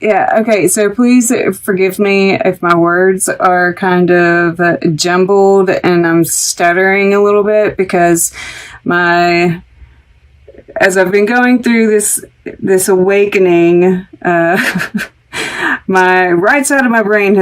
Yeah, okay, so please forgive me if my words are kind of jumbled and I'm stuttering a little bit, because as I've been going through this awakening, my right side of my brain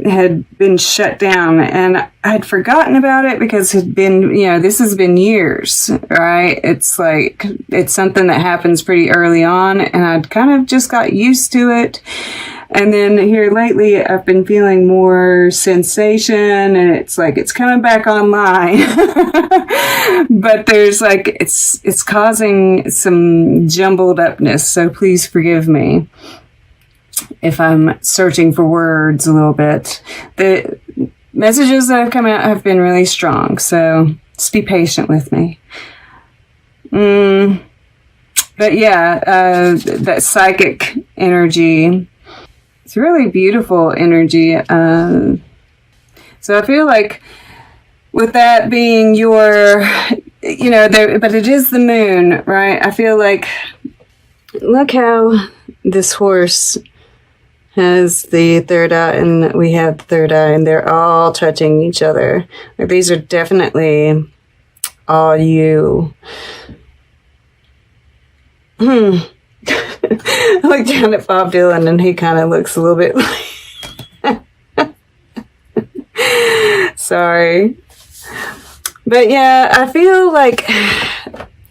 had been shut down, and I'd forgotten about it because it had been, this has been years, right? It's like, it's something that happens pretty early on, and I'd kind of just got used to it. And then here lately, I've been feeling more sensation, and it's like it's coming back online. But there's like, it's causing some jumbled upness, so please forgive me if I'm searching for words a little bit. The messages that have come out have been really strong, so just be patient with me. But yeah, that psychic energy, it's really beautiful energy. So I feel like with that being your, but it is the moon, right? I feel like, look how this horse has the third eye and we have the third eye, and they're all touching each other. Like, these are definitely all you. I look down at Bob Dylan and he kind of looks a little bit like sorry. But yeah, I feel like,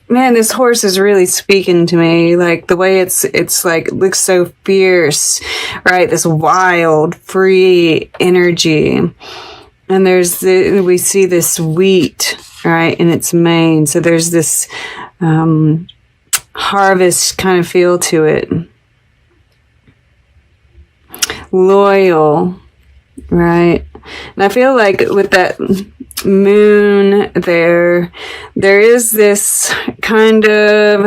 man, this horse is really speaking to me. Like, the way it's like, looks so fierce, right? This wild, free energy. And we see this wheat, right, in its mane. So there's this harvest kind of feel to it. Loyal, right? And I feel like with that moon there is this kind of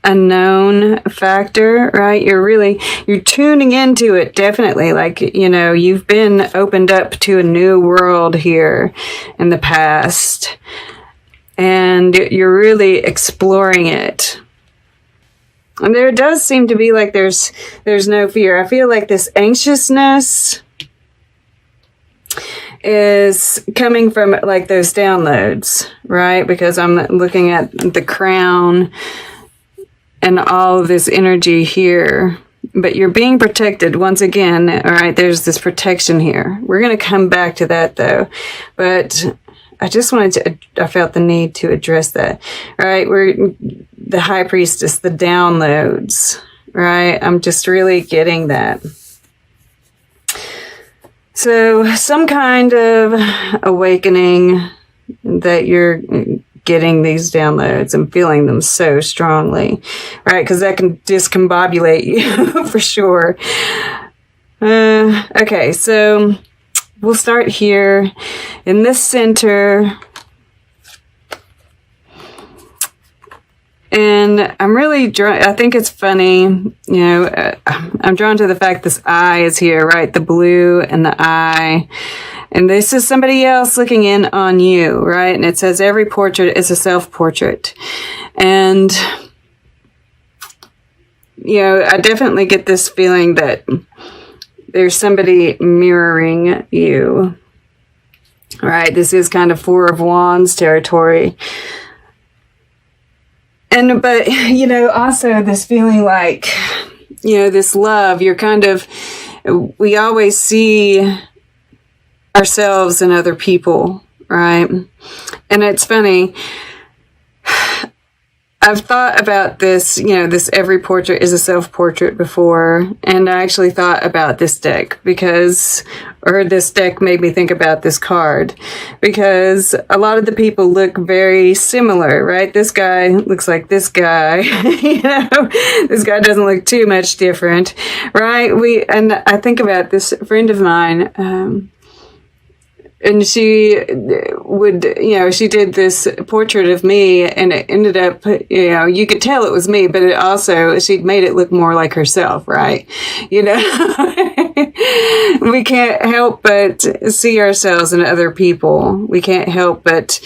unknown factor, right? You're tuning into it, definitely. Like, you've been opened up to a new world here in the past, and you're really exploring it. And there does seem to be like there's no fear. I feel like this anxiousness is coming from like those downloads, right? Because I'm looking at the crown and all of this energy here. But you're being protected once again, all right? There's this protection here. We're going to come back to that though. But I just I felt the need to address that, right? We're the high priestess, the downloads, right? I'm just really getting that. So some kind of awakening that you're getting these downloads and feeling them so strongly, right? Because that can discombobulate you for sure. Okay, so we'll start here in this center. And I'm really drawn, I think it's funny, I'm drawn to the fact this eye is here, right? The blue and the eye. And this is somebody else looking in on you, right? And it says every portrait is a self-portrait. And, I definitely get this feeling that there's somebody mirroring you, right? This is kind of Four of Wands territory. But, also this feeling like, this love, we always see ourselves in other people, right? And it's funny, I've thought about this, this every portrait is a self-portrait before, and I actually thought about this deck this deck made me think about this card, because a lot of the people look very similar, right? This guy looks like this guy, this guy doesn't look too much different, right? And I think about this friend of mine, and she she did this portrait of me, and it ended up, you could tell it was me, but it also, she'd made it look more like herself, right? We can't help but see ourselves in other people. We can't help but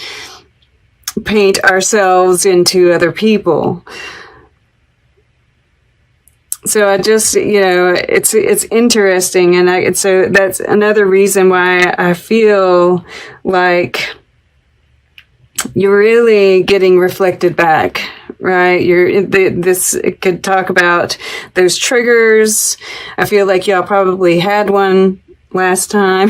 paint ourselves into other people. So I just, it's interesting, and so that's another reason why I feel like you're really getting reflected back, right? This could talk about those triggers. I feel like y'all probably had one last time.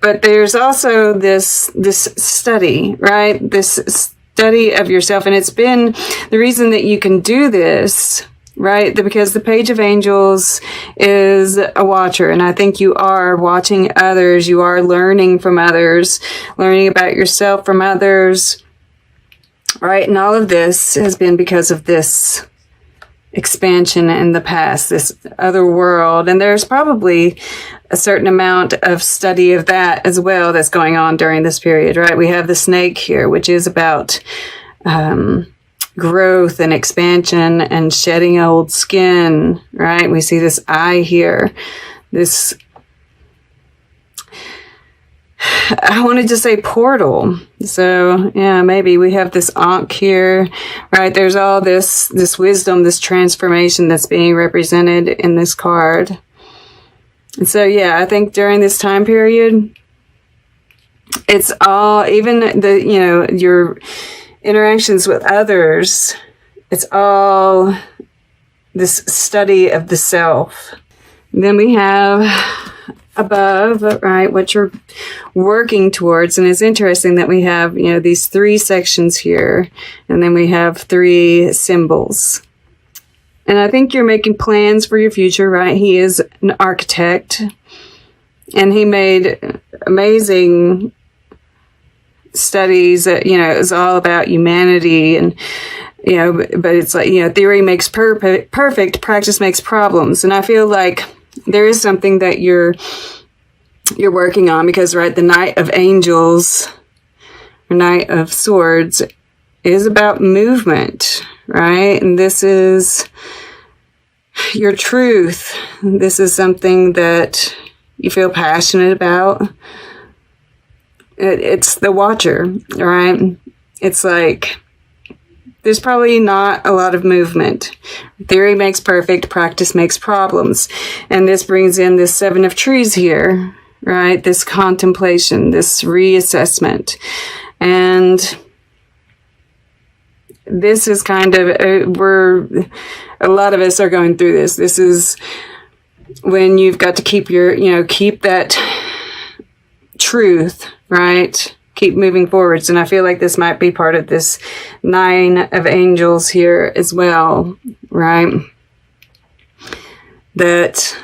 But there's also this study, right? This study of yourself. And it's been the reason that you can do this, right? Because the Page of Angels is a watcher. And I think you are watching others. You are learning from others, learning about yourself from others, right? And all of this has been because of this expansion in the past, this other world. And there's probably a certain amount of study of that as well that's going on during this period, right? We have the snake here, which is about growth and expansion and shedding old skin, right? We see this eye here, this, I wanted to say portal. So yeah, maybe we have this Ankh here, right? There's all this wisdom, this transformation that's being represented in this card. And so, yeah, I think during this time period, it's all, even your interactions with others, it's all this study of the self. And then we have above, right, what you're working towards. And it's interesting that we have, these 3 sections here, and then we have 3 symbols. And I think you're making plans for your future, right? He is an architect, and he made amazing studies that, is all about humanity, and, but it's like, theory makes perfect, practice makes problems. And I feel like there is something that you're working on, because, right, the Knight of Angels, or Knight of Swords, is about movement, right? And this is your truth. This is something that you feel passionate about. It's the watcher, right? It's like, there's probably not a lot of movement. Theory makes perfect, practice makes problems. And this brings in this 7 of Trees here, right? This contemplation, this reassessment. And this is kind of, a lot of us are going through this. This is when you've got to keep keep that truth, right? Keep moving forwards. And I feel like this might be part of this 9 of Angels here as well, right? That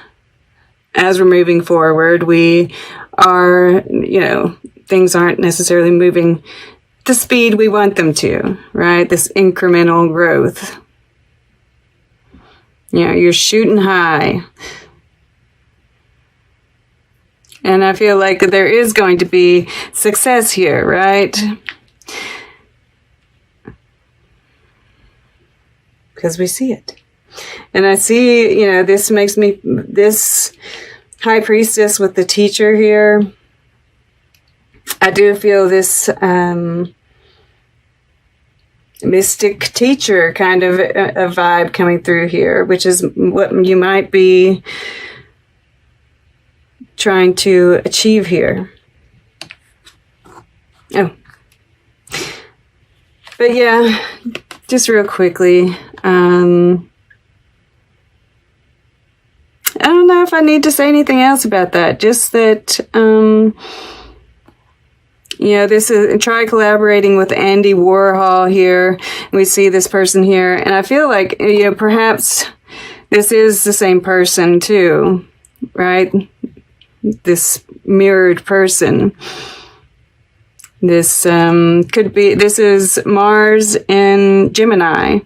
as we're moving forward, we are, things aren't necessarily moving the speed we want them to, right? This incremental growth. You're shooting high. And I feel like there is going to be success here, right? Because we see it. And I see, this makes me, this High Priestess with the Teacher here, I do feel this mystic teacher kind of a vibe coming through here, which is what you might be trying to achieve here. Oh. But yeah, just real quickly, I don't know if I need to say anything else about that. Just that, this is, try collaborating with Andy Warhol here. We see this person here. And I feel like, perhaps this is the same person too, right? This mirrored person. This could be, this is Mars in Gemini.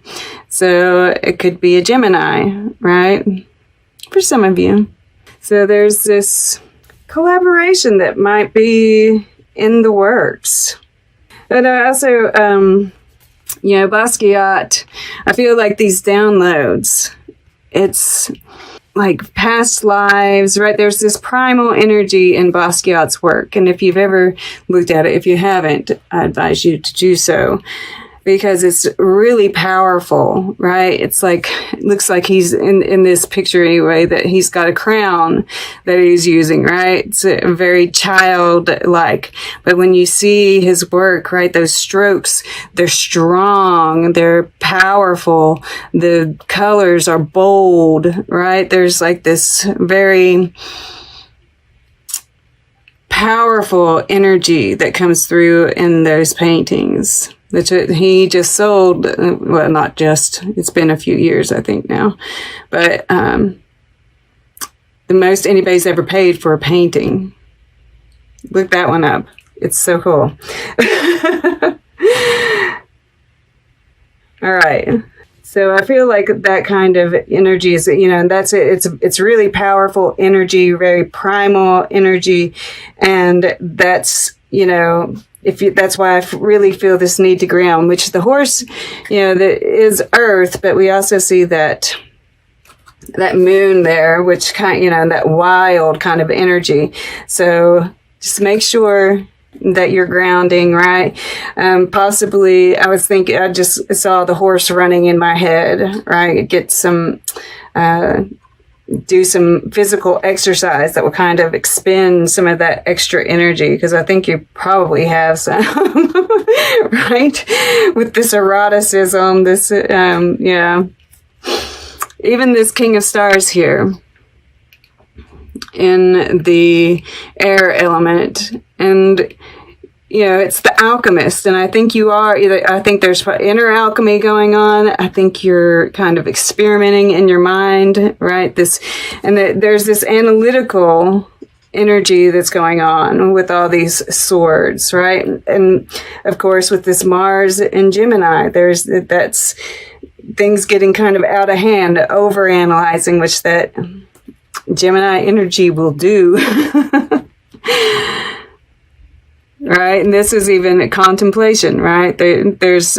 So it could be a Gemini, right? For some of you. So there's this collaboration that might be in the works. But also, Basquiat, I feel like these downloads, it's like past lives, right? There's this primal energy in Basquiat's work. And if you've ever looked at it, if you haven't, I advise you to do so. because it's really powerful, right? It's like, it looks like he's in this picture anyway, that he's got a crown that he's using, right? It's a very childlike. But when you see his work, right, those strokes, they're strong, they're powerful. The colors are bold, right? There's like this very powerful energy that comes through in those paintings that he just sold. Well, not just, it's been a few years, I think now, but the most anybody's ever paid for a painting. Look that one up. It's so cool. All right. So I feel like that kind of energy is, and that's it. It's really powerful energy, very primal energy. And that's, that's why I really feel this need to ground, which the horse, that is earth, but we also see that moon there, which kind, that wild kind of energy. So just make sure that you're grounding, right? Possibly, I was thinking, I just saw the horse running in my head, right? Get some, do some physical exercise that will kind of expend some of that extra energy, because I think you probably have some, right? With this eroticism, this, even this King of Stars here in the air element, and it's the alchemist, and I think you are either, I think there's inner alchemy going on. I think you're kind of experimenting in your mind, right? There's this analytical energy that's going on with all these swords, right? And of course, with this Mars and Gemini, that's things getting kind of out of hand, over analyzing, which that Gemini energy will do. Right? And this is even a contemplation, right? There's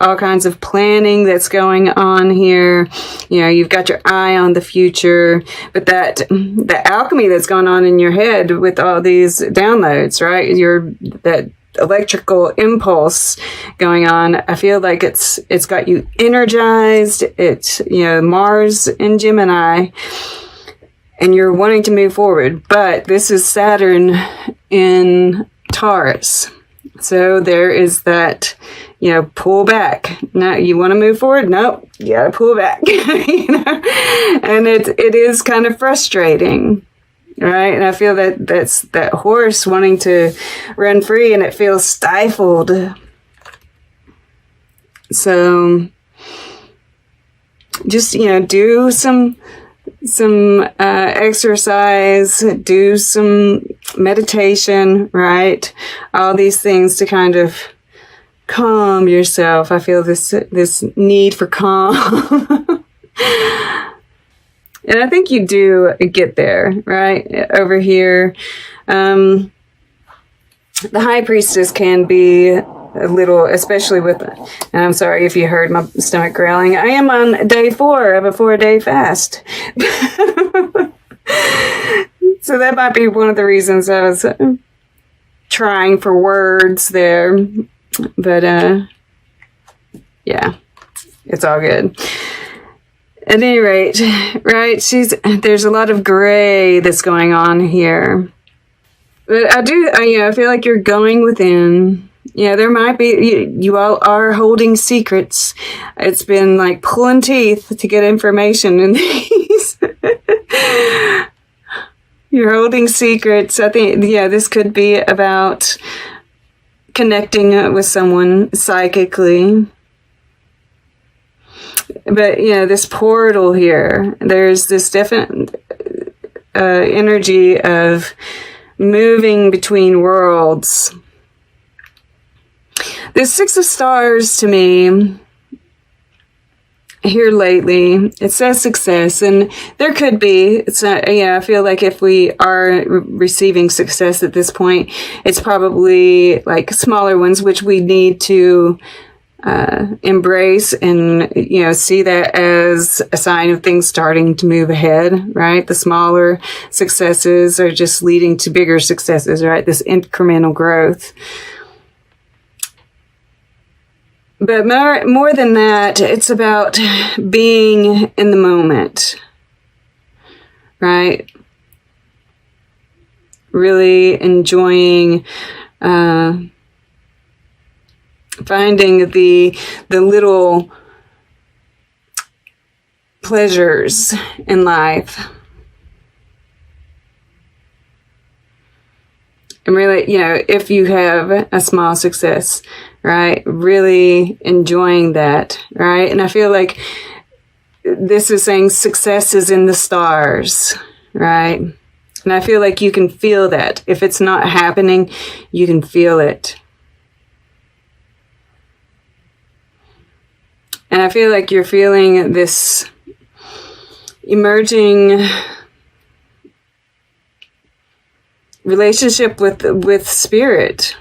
all kinds of planning that's going on here. You've got your eye on the future, but the alchemy that's going on in your head with all these downloads, right? That electrical impulse going on. I feel like it's got you energized. It's, Mars and Gemini, and you're wanting to move forward, but this is Saturn in Taurus. So there is that, pull back. Now you want to move forward? Nope, you got to pull back. And it is kind of frustrating, right? And I feel that's that horse wanting to run free, and it feels stifled. So just, do some exercise, do some meditation, right? All these things to kind of calm yourself. I feel this need for calm. And I think you do get there, right? Over here. The High Priestess can be a little, especially with, and I'm sorry if you heard my stomach growling. I am on day 4 of a 4-day fast. So that might be one of the reasons I was trying for words there. But, yeah, it's all good. At any rate, right, there's a lot of gray that's going on here. But I feel like you're going within. There might be, you all are holding secrets. It's been like pulling teeth to get information in these. You're holding secrets. I think, this could be about connecting with someone psychically. But, this portal here, there's this definite energy of moving between worlds. The 6 of Stars to me here lately, it says success, and there could be, it's not, I feel like if we are receiving success at this point, it's probably like smaller ones, which we need to embrace and, see that as a sign of things starting to move ahead, right? The smaller successes are just leading to bigger successes, right? This incremental growth. But more than that, it's about being in the moment, right? Really enjoying, finding the little pleasures in life. And really, if you have a small success, right, really enjoying that, right? And I feel like this is saying success is in the stars, right? And I feel like you can feel that. If it's not happening, you can feel it. And I feel like you're feeling this emerging relationship with spirit,